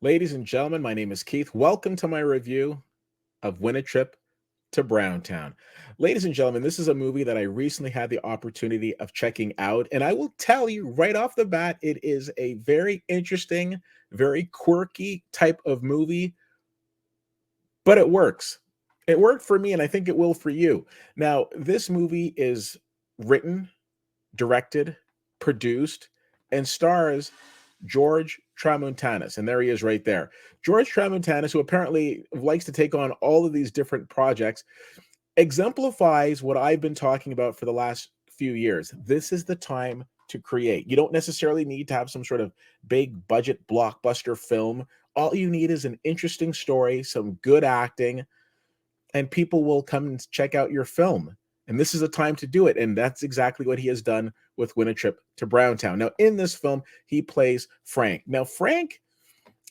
Ladies and gentlemen, my name is Keith. Welcome to my review of Win a Trip to Browntown. Ladies and gentlemen, this is a movie that I recently had the opportunity of checking out, and I will tell you right off the bat, it is a very interesting, very quirky type of movie, but it works. It worked for me, and I think it will for you. Now, this movie is written, directed, produced, and stars George Tramontanis. And there he is right there. George Tramontanis, who apparently likes to take on all of these different projects, exemplifies what I've been talking about for the last few years. This is the time to create. You don't necessarily need to have some sort of big budget blockbuster film. All you need is an interesting story, some good acting, and people will come and check out your film. And this is a time to do it. And that's exactly what he has done with Win a Trip to Browntown. Now, in this film, he plays Frank. Now, Frank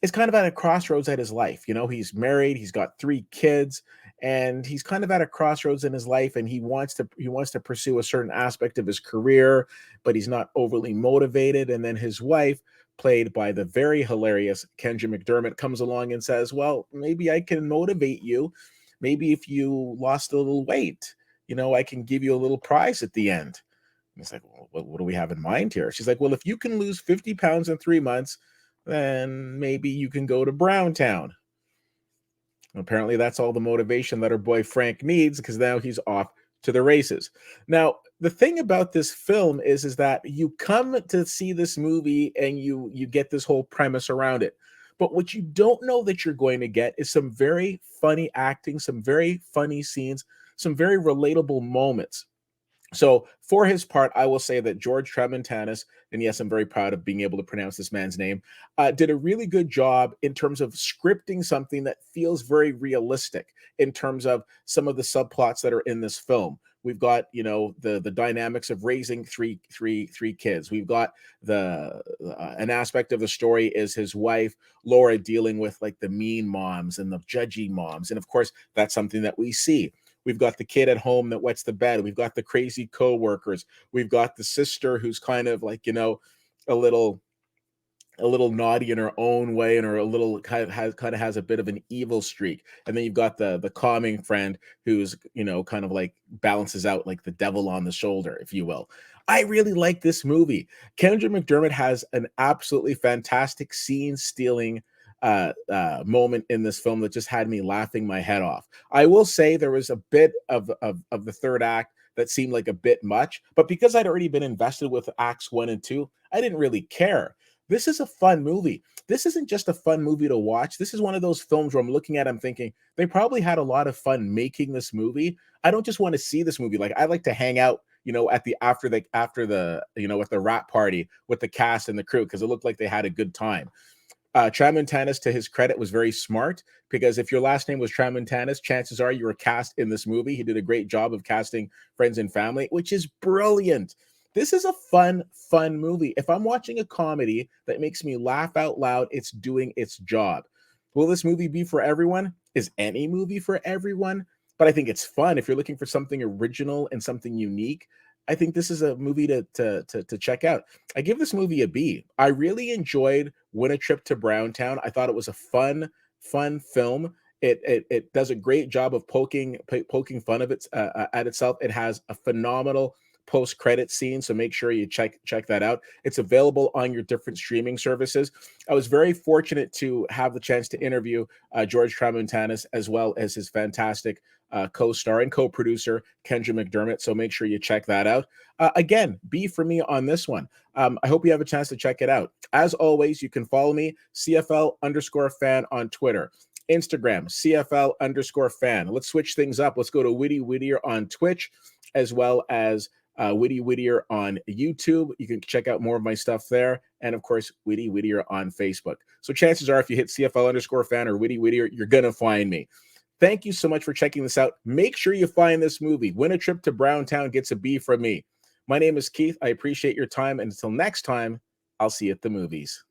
is kind of at a crossroads at his life. You know, he's married, he's got 3 kids, and he's kind of at a crossroads in his life, and he wants to pursue a certain aspect of his career, but he's not overly motivated. And then his wife, played by the very hilarious Kendra McDermott, comes along and says, well, maybe I can motivate you. Maybe if you lost a little weight, I can give you a little prize at the end. And he's like, well, what do we have in mind here? She's like, well, if you can lose 50 pounds in 3 months, then maybe you can go to Browntown. Apparently, that's all the motivation that her boy Frank needs, because now he's off to the races. Now, the thing about this film is that you come to see this movie and you get this whole premise around it. But what you don't know that you're going to get is some very funny acting, some very funny scenes, some very relatable moments. So for his part, I will say that George Tramontanis, and yes, I'm very proud of being able to pronounce this man's name, did a really good job in terms of scripting something that feels very realistic in terms of some of the subplots that are in this film. We've got, the dynamics of raising three kids. We've got the an aspect of the story is his wife Laura dealing with like the mean moms and the judgy moms, and of course that's something that we see. We've got the kid at home that wets the bed. We've got the crazy coworkers. We've got the sister who's kind of like, a little naughty in her own way, and or a little kind of has a bit of an evil streak. And then you've got the calming friend who's, kind of like balances out like the devil on the shoulder, if you will. I really like this movie. Kendra McDermott has an absolutely fantastic scene stealing moment in this film that just had me laughing my head off. I will say there was a bit of the third act that seemed like a bit much, but because I'd already been invested with acts 1 and 2, I didn't really care. This is a fun movie. This isn't just a fun movie to watch. This is one of those films where I'm looking at, I'm thinking they probably had a lot of fun making this movie. I don't just want to see this movie. Like, I like to hang out, at the after the at the wrap party with the cast and the crew, because it looked like they had a good time. Tramontanis, to his credit, was very smart, because if your last name was Tramontanis, chances are you were cast in this movie. He did a great job of casting friends and family, which is brilliant. This is a fun movie. If I'm watching a comedy that makes me laugh out loud, it's doing its job. Will this movie be for everyone? Is any movie for everyone? But I think it's fun. If you're looking for something original and something unique, I think this is a movie to check out. I give this movie a B. I really enjoyed Win a Trip to Browntown. I thought it was a fun film. It does a great job of poking fun of it at itself. It has a phenomenal post-credit scene, so make sure you check that out. It's available on your different streaming services. I was very fortunate to have the chance to interview George Tramontanis, as well as his fantastic co-star and co-producer Kendra McDermott, so make sure you check that out. Again, B for me on this one. I hope you have a chance to check it out. As always, you can follow me, CFL_fan on Twitter. Instagram, CFL_fan. Let's switch things up. Let's go to Witty Whittier on Twitch, as well as Witty Whittier on YouTube. You can check out more of my stuff there. And of course, Witty Whittier on Facebook. So chances are, if you hit CFL_fan or Witty Whittier, you're going to find me. Thank you so much for checking this out. Make sure you find this movie. Win a Trip to Browntown gets a B from me. My name is Keith. I appreciate your time. And until next time, I'll see you at the movies.